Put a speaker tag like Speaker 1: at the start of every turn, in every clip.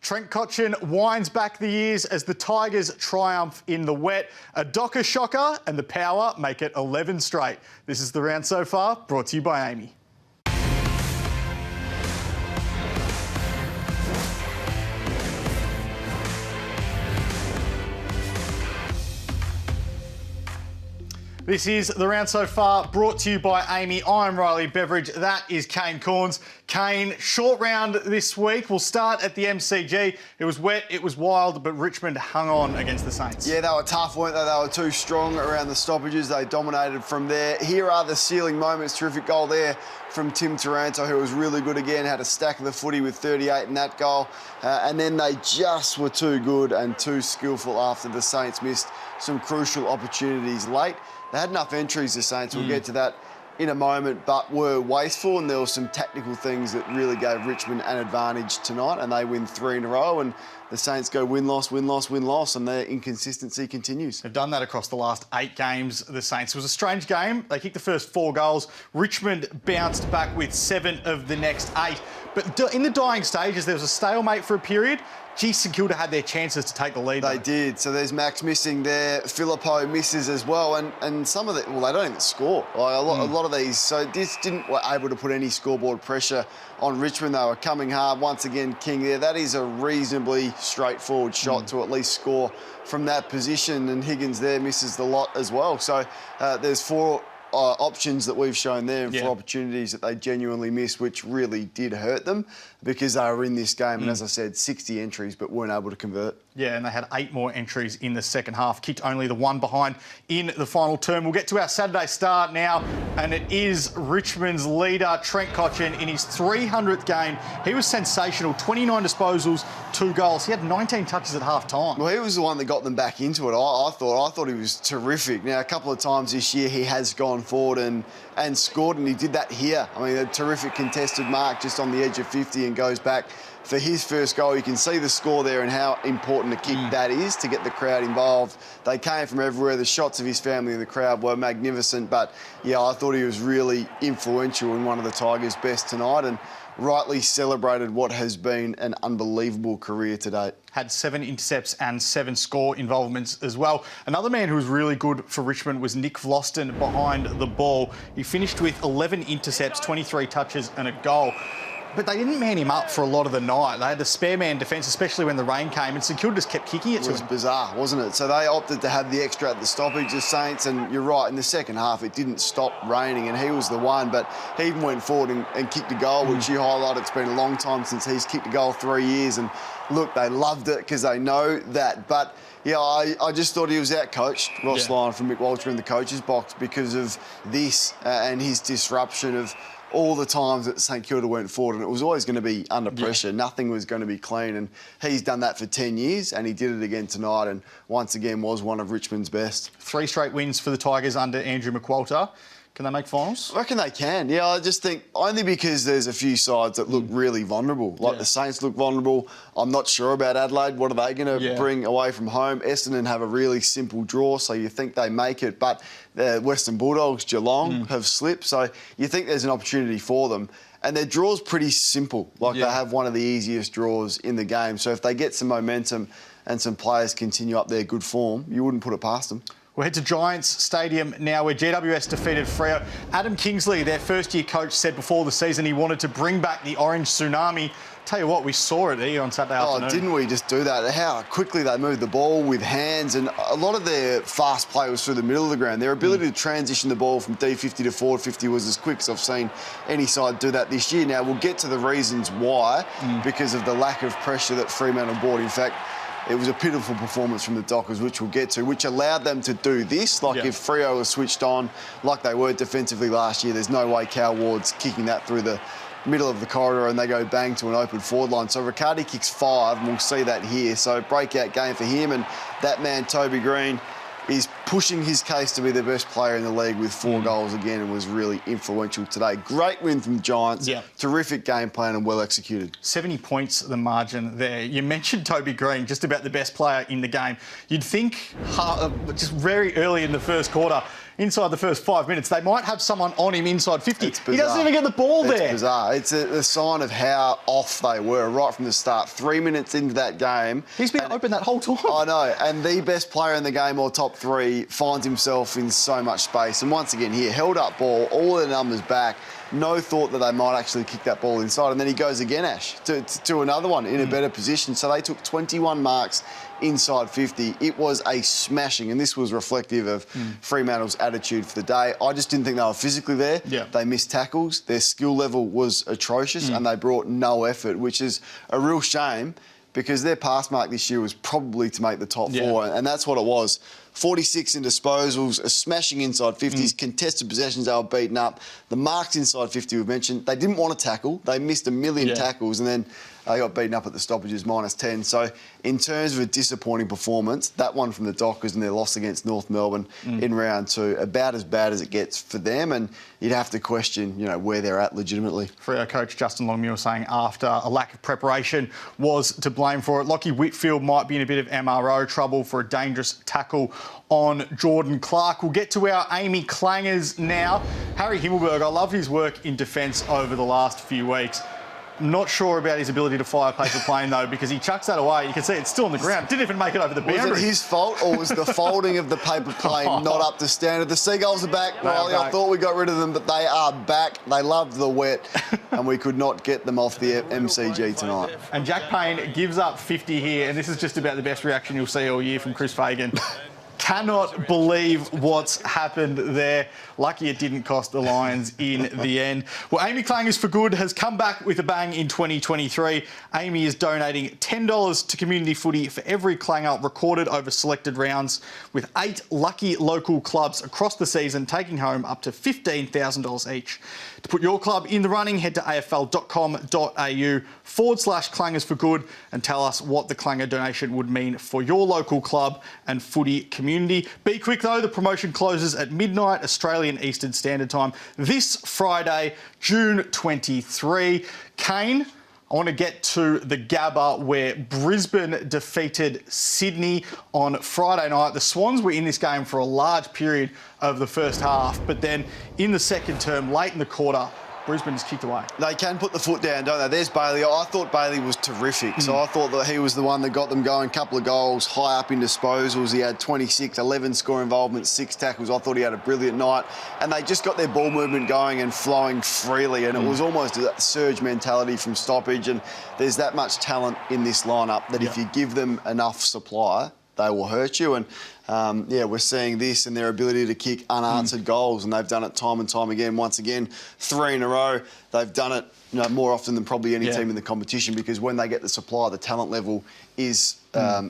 Speaker 1: Trent Cotchin winds back the years as the Tigers triumph in the wet. A Docker shocker and the Power make it 11 straight. This is the round so far, brought to you by AAMI. This is the round so far, brought to you by AAMI. I'm Riley Beveridge. That is Kane Cornes. Kane, short round this week. We'll start at the MCG. It was wet, it was wild, but Richmond hung on against the Saints. Yeah,
Speaker 2: they were tough, weren't they? They were too strong around the stoppages. They dominated from there. Here are the ceiling moments. Terrific goal there from Tim Taranto, who was really good again, had a stack of the footy with 38 in that goal. And then they just were too good and too skillful after the Saints missed some crucial opportunities late. They had enough entries, the Saints. We'll get to that in a moment, but were wasteful, and there were some tactical things that really gave Richmond an advantage tonight, and they win 3 in a row, and the Saints go win-loss, win-loss, win-loss, and their inconsistency continues.
Speaker 1: They've done that across the last 8 games, the Saints. It was a strange game. They kicked the first 4 goals. Richmond bounced back with 7 of the next 8. But in the dying stages, there was a stalemate for a period. Gee, St Kilda had their chances to take the lead.
Speaker 2: They did. So there's Max missing there. Filippo misses as well. And some of the, well, they don't even score. Like a lot of these. So this were able to put any scoreboard pressure on Richmond. They were coming hard. Once again, King there. That is a reasonably straightforward shot to at least score from that position. And Higgins there misses the lot as well. So there's 4 options that we've shown there and 4 opportunities that they genuinely missed, which really did hurt them because they were in this game. And as I said, 60 entries, but weren't able to convert.
Speaker 1: Yeah, and they had 8 more entries in the second half, kicked only the 1 behind in the final term. We'll get to our Saturday start now, and it is Richmond's leader, Trent Cotchin, in his 300th game. He was sensational, 29 disposals, 2 goals. He had 19 touches at half-time.
Speaker 2: Well, he was the one that got them back into it, I thought he was terrific. Now, a couple of times this year he has gone forward and scored, and he did that here. I mean, a terrific contested mark just on the edge of 50 and goes back for his first goal. You can see the score there and how important a kick that is to get the crowd involved. They came from everywhere. The shots of his family in the crowd were magnificent. But, yeah, I thought he was really influential in one of the Tigers' best tonight and rightly celebrated what has been an unbelievable career to date.
Speaker 1: Had 7 intercepts and 7 score involvements as well. Another man who was really good for Richmond was Nick Vlosten behind the ball. He finished with 11 intercepts, 23 touches and a goal. But they didn't man him up for a lot of the night. They had the spare man defence, especially when the rain came, and St Kilda just kept kicking it to him.
Speaker 2: It was bizarre, wasn't it? So they opted to have the extra at the stoppage, the Saints, and you're right, in the second half it didn't stop raining, and he was the one, but he even went forward and kicked a goal, which you highlighted. It's been a long time since he's kicked a goal, 3 years, and look, they loved it because they know that. But yeah, I just thought he was out-coached, Ross Lyon from Mick Walter in the coach's box because of this and his disruption of all the times that St Kilda went forward, and it was always going to be under pressure. Nothing was going to be clean, and he's done that for 10 years, and he did it again tonight, and once again was one of Richmond's best.
Speaker 1: 3 straight wins for the Tigers under Andrew McWalter. Can they make finals?
Speaker 2: I reckon they can. Yeah, I just think only because there's a few sides that look really vulnerable. Like the Saints look vulnerable. I'm not sure about Adelaide. What are they going to bring away from home? Essendon have a really simple draw, so you think they make it. But the Western Bulldogs, Geelong, have slipped, so you think there's an opportunity for them. And their draw's pretty simple. Like they have one of the easiest draws in the game. So if they get some momentum and some players continue up their good form, you wouldn't put it past them.
Speaker 1: We'll head to Giants Stadium now, where GWS defeated Freo. Adam Kingsley, their first-year coach, said before the season he wanted to bring back the orange tsunami. Tell you what, we saw it here on Saturday afternoon.
Speaker 2: Didn't we just do that? How quickly they moved the ball with hands, and a lot of their fast play was through the middle of the ground. Their ability to transition the ball from D50 to forward 50 was as quick as I've seen any side do that this year. Now, we'll get to the reasons why, because of the lack of pressure that Fremantle brought. In fact, it was a pitiful performance from the Dockers, which we'll get to, which allowed them to do this. Like if Freo was switched on like they were defensively last year, there's no way Cal Ward's kicking that through the middle of the corridor and they go bang to an open forward line. So Riccardi kicks 5 and we'll see that here. So breakout game for him, and that man, Toby Green, is pushing his case to be the best player in the league with 4 goals again and was really influential today. Great win from the Giants.
Speaker 1: Yeah.
Speaker 2: Terrific game plan and well executed.
Speaker 1: 70 points, the margin there. You mentioned Toby Green, just about the best player in the game. You'd think just very early in the first quarter, inside the first 5 minutes, they might have someone on him inside 50. He doesn't even get the ball there.
Speaker 2: It's bizarre. It's a sign of how off they were right from the start. 3 minutes into that game.
Speaker 1: He's been open that whole time.
Speaker 2: I know. And the best player in the game or top 3 finds himself in so much space. And once again here, held up ball, all the numbers back. No thought that they might actually kick that ball inside. And then he goes again, Ash, to another one in a better position. So they took 21 marks inside 50. It was a smashing, and this was reflective of Fremantle's attitude for the day. I just didn't think they were physically there.
Speaker 1: Yeah.
Speaker 2: They missed tackles. Their skill level was atrocious, and they brought no effort, which is a real shame because their pass mark this year was probably to make the top 4, and that's what it was. 46 in disposals, a smashing inside 50s, contested possessions they were beaten up. The marks inside 50 we've mentioned, they didn't want to tackle. They missed a million tackles and then they got beaten up at the stoppages, -10. So in terms of a disappointing performance, that one from the Dockers and their loss against North Melbourne in round 2, about as bad as it gets for them, and you'd have to question, where they're at legitimately.
Speaker 1: Freo coach Justin Longmuir saying after a lack of preparation was to blame for it. Lockie Whitfield might be in a bit of MRO trouble for a dangerous tackle on Jordan Clark. We'll get to our AAMI clangers now. Harry Himmelberg, I love his work in defence over the last few weeks. Not sure about his ability to fire a paper plane, though, because he chucks that away. You can see it's still on the ground. Didn't even make it over the boundary.
Speaker 2: Was it his fault, or was the folding of the paper plane not up to standard? The Seagulls are back, Riley. I thought we got rid of them, but they are back. They loved the wet, and we could not get them off the MCG tonight.
Speaker 1: And Jack Payne gives up 50 here, and this is just about the best reaction you'll see all year from Chris Fagan. Cannot believe what's happened there. Lucky it didn't cost the Lions in the end. Well, AAMI Clangers for Good has come back with a bang in 2023. AAMI is donating $10 to community footy for every clanger recorded over selected rounds, with 8 lucky local clubs across the season taking home up to $15,000 each. To put your club in the running, head to afl.com.au/clangers for good and tell us what the clanger donation would mean for your local club and footy community. Be quick though, the promotion closes at midnight Australian Eastern Standard Time this Friday, June 23. Kane, I want to get to the Gabba where Brisbane defeated Sydney on Friday night. The Swans were in this game for a large period of the first half, but then in the second term, late in the quarter, Brisbane is kicked away. They
Speaker 2: can put the foot down, don't they? There's Bailey. I thought Bailey was terrific. So I thought that he was the one that got them going. Couple of goals, high up in disposals. He had 26, 11 score involvements, 6 tackles. I thought he had a brilliant night. And they just got their ball movement going and flowing freely. And it was almost a surge mentality from stoppage. And there's that much talent in this lineup that if you give them enough supply, they will hurt you. And we're seeing this and their ability to kick unanswered goals, and they've done it time and time again. Once again, 3 in a row. They've done it more often than probably any team in the competition, because when they get the supply, the talent level is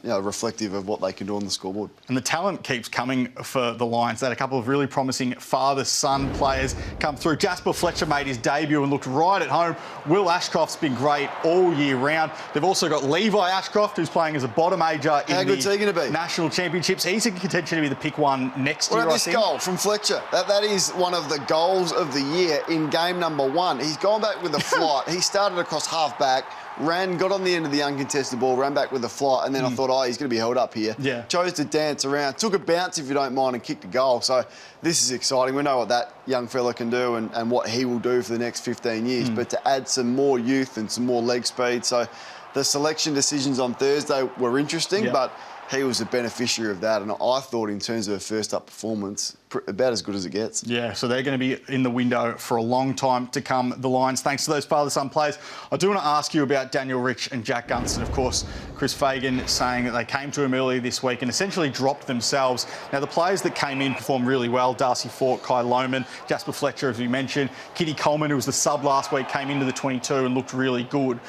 Speaker 2: reflective of what they can do on the scoreboard. And the talent keeps coming for the Lions. They had a couple of really promising father-son players come through. Jasper Fletcher made his debut and looked right at home. Will Ashcroft's been great all year round. They've also got Levi Ashcroft, who's playing as a bottom ager in the National Championships. He's in contention to be the pick one next year, I think. Goal from Fletcher. That is one of the goals of the year in game number 1. He's gone back with a flight. He started across half-back, got on the end of the uncontested ball, ran back with a flight, and then I thought, he's going to be held up here. Yeah. Chose to dance around, took a bounce, if you don't mind, and kicked a goal. So this is exciting. We know what that young fella can do and what he will do for the next 15 years. But to add some more youth and some more leg speed. So the selection decisions on Thursday were interesting, but he was a beneficiary of that. And I thought in terms of a first-up performance, about as good as it gets. Yeah, so they're going to be in the window for a long time to come, the Lions, thanks to those father-son players. I do want to ask you about Daniel Rich and Jack Gunston. Of course, Chris Fagan saying that they came to him earlier this week and essentially dropped themselves. Now, the players that came in performed really well. Darcy Fort, Kai Lohman, Jasper Fletcher, as we mentioned. Kitty Coleman, who was the sub last week, came into the 22 and looked really good.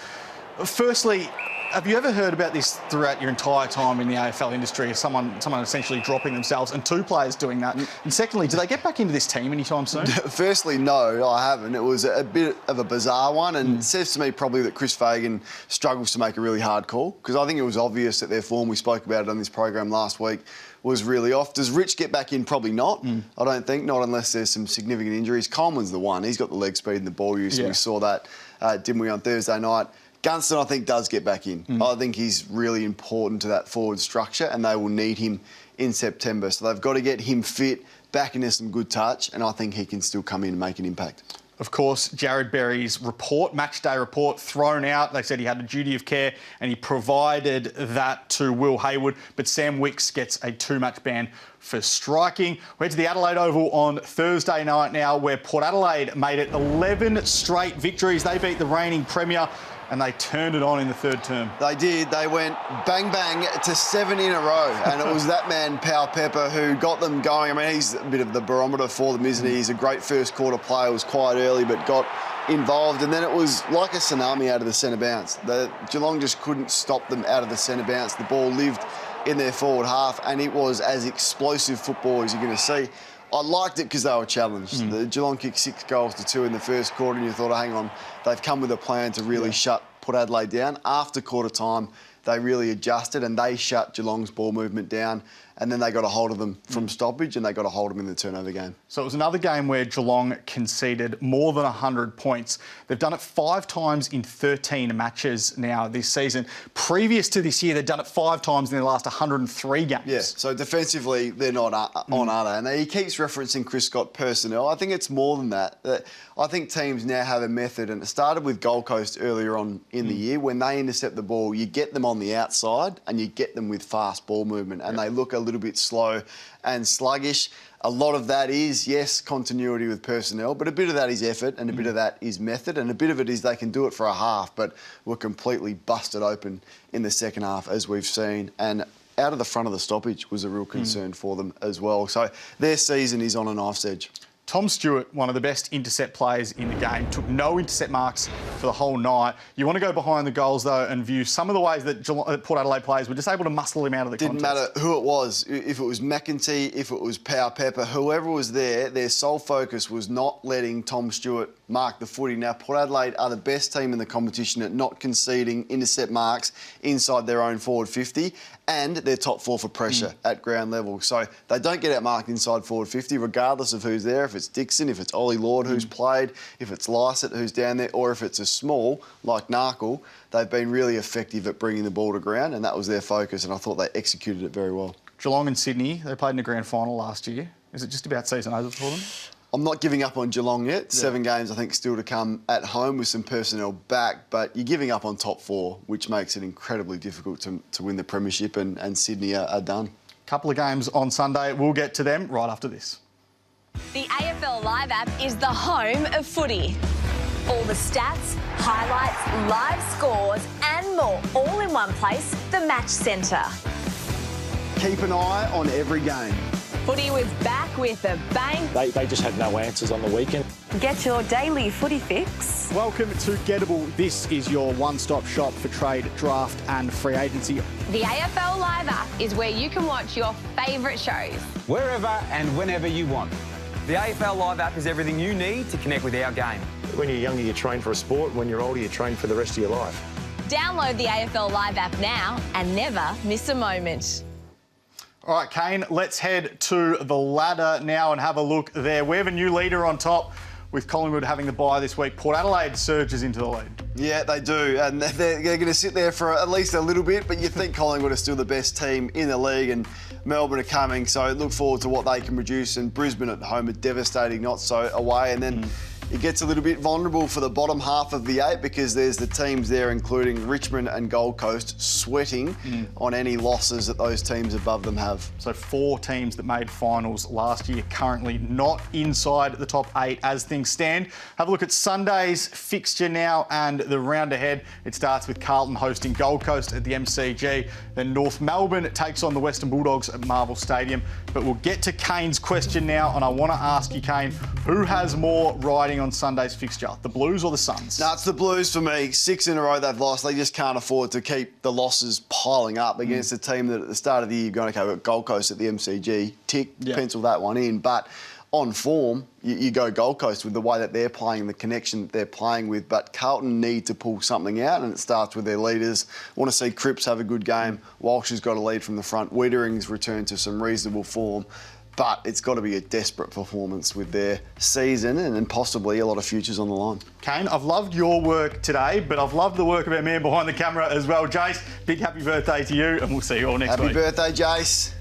Speaker 2: Firstly,
Speaker 1: Have you ever heard about this throughout your entire time in the AFL industry, someone essentially dropping themselves and two players doing that? And secondly, do they get back into this team anytime soon?
Speaker 2: Firstly, no, I haven't. It was a bit of a bizarre one, and it says to me probably that Chris Fagan struggles to make a really hard call, because I think it was obvious that their form, we spoke about it on this program last week, was really off. Does Rich get back in? Probably not. I don't think, not unless there's some significant injuries. Coleman's the one. He's got the leg speed and the ball use, and we saw that, didn't we, on Thursday night. Gunston, I think, does get back in. I think he's really important to that forward structure, and they will need him in September. So they've got to get him fit, back into some good touch, and I think he can still come in and make an impact.
Speaker 1: Of course, Jared Berry's report, match day report, thrown out. They said he had a duty of care and he provided that to Will Hayward, but Sam Wicks gets a 2-match ban for striking. We head to the Adelaide Oval on Thursday night now, where Port Adelaide made it 11 straight victories. They beat the reigning premier, and they turned it on in the third term.
Speaker 2: They did. They went bang, bang to 7 in a row. And it was that man, Powell Pepper, who got them going. I mean, he's a bit of the barometer for them, isn't he? He's a great first quarter player. Was quite early, but got involved. And then it was like a tsunami out of the centre bounce. Geelong just couldn't stop them out of the centre bounce. The ball lived in their forward half, and it was as explosive football as you're going to see. I liked it because they were challenged. The Geelong kicked 6 goals to 2 in the first quarter, and you thought, oh, hang on, they've come with a plan to really shut Port Adelaide down. After quarter time, they really adjusted and they shut Geelong's ball movement down, and then they got a hold of them from stoppage, and they got a hold of them in the turnover game.
Speaker 1: So it was another game where Geelong conceded more than 100 points. They've done it 5 times in 13 matches now this season. Previous to this year, they've done it 5 times in their last 103 games.
Speaker 2: Yeah, so defensively, they're not on, are they? And he keeps referencing Chris Scott personnel. I think it's more than that. I think teams now have a method, and it started with Gold Coast earlier on in the year. When they intercept the ball, you get them on the outside and you get them with fast ball movement, and they look a little bit slow and sluggish. A lot of that is, yes, continuity with personnel, but a bit of that is effort, and a bit of that is method, and a bit of it is they can do it for a half, but were completely busted open in the second half, as we've seen. And out of the front of the stoppage was a real concern for them as well. So their season is on a knife's edge.
Speaker 1: Tom Stewart, one of the best intercept players in the game, took no intercept marks for the whole night. You want to go behind the goals, though, and view some of the ways that Port Adelaide players were just able to muscle him out of the contest.
Speaker 2: Didn't matter who it was, if it was McEntee, if it was Powell Pepper, whoever was there, their sole focus was not letting Tom Stewart mark the footy. Now, Port Adelaide are the best team in the competition at not conceding intercept marks inside their own forward 50, and they're top 4 for pressure at ground level. So they don't get outmarked inside forward 50, regardless of who's there, if it's Dixon, if it's Ollie Lord who's played, if it's Lysett who's down there, or if it's a small like Narkle. They've been really effective at bringing the ball to ground, and that was their focus, and I thought they executed it very well.
Speaker 1: Geelong and Sydney, they played in a grand final last year. Is it just about season over for them?
Speaker 2: I'm not giving up on Geelong yet. 7 games, I think, still to come at home with some personnel back, but you're giving up on top 4, which makes it incredibly difficult to win the premiership, and Sydney are done.
Speaker 1: Couple of games on Sunday. We'll get to them right after this.
Speaker 3: The AFL Live app is the home of footy. All the stats, highlights, live scores and more, all in one place, the Match Centre.
Speaker 2: Keep an eye on every game.
Speaker 3: Footy was back with a bang.
Speaker 4: They just had no answers on the weekend.
Speaker 3: Get your daily footy fix.
Speaker 1: Welcome to Gettable. This is your one-stop shop for trade, draft and free agency.
Speaker 3: The AFL Live app is where you can watch your favourite shows.
Speaker 5: Wherever and whenever you want. The AFL Live app is everything you need to connect with our game.
Speaker 4: When you're younger, you train for a sport. When you're older, you train for the rest of your life.
Speaker 3: Download the AFL Live app now and never miss a moment.
Speaker 1: All right, Kane, let's head to the ladder now and have a look there. We have a new leader on top with Collingwood having the bye this week. Port Adelaide surges into the lead.
Speaker 2: Yeah, they do, and they're going to sit there for at least a little bit, but you think Collingwood are still the best team in the league, and Melbourne are coming, so look forward to what they can produce, and Brisbane at home are devastating, not so away, and then it gets a little bit vulnerable for the bottom half of the 8 because there's the teams there, including Richmond and Gold Coast, sweating on any losses that those teams above them have.
Speaker 1: So 4 teams that made finals last year currently not inside the top 8 as things stand. Have a look at Sunday's fixture now and the round ahead. It starts with Carlton hosting Gold Coast at the MCG. Then North Melbourne takes on the Western Bulldogs at Marvel Stadium. But we'll get to Kane's question now, and I want to ask you, Kane, who has more riding on Sunday's fixture, the Blues or the Suns?
Speaker 2: No, it's the Blues for me. 6 in a row they've lost. They just can't afford to keep the losses piling up against a team that at the start of the year you're going to go Gold Coast at the MCG. Tick, pencil that one in. But on form, you go Gold Coast with the way that they're playing, the connection that they're playing with. But Carlton need to pull something out, and it starts with their leaders. I want to see Cripps have a good game. Walsh has got a lead from the front. Wiedering's returned to some reasonable form. But it's got to be a desperate performance with their season and possibly a lot of futures on the line.
Speaker 1: Kane, I've loved your work today, but I've loved the work of our man behind the camera as well. Jace, big happy birthday to you, and we'll see you all next week.
Speaker 2: Happy birthday, Jace.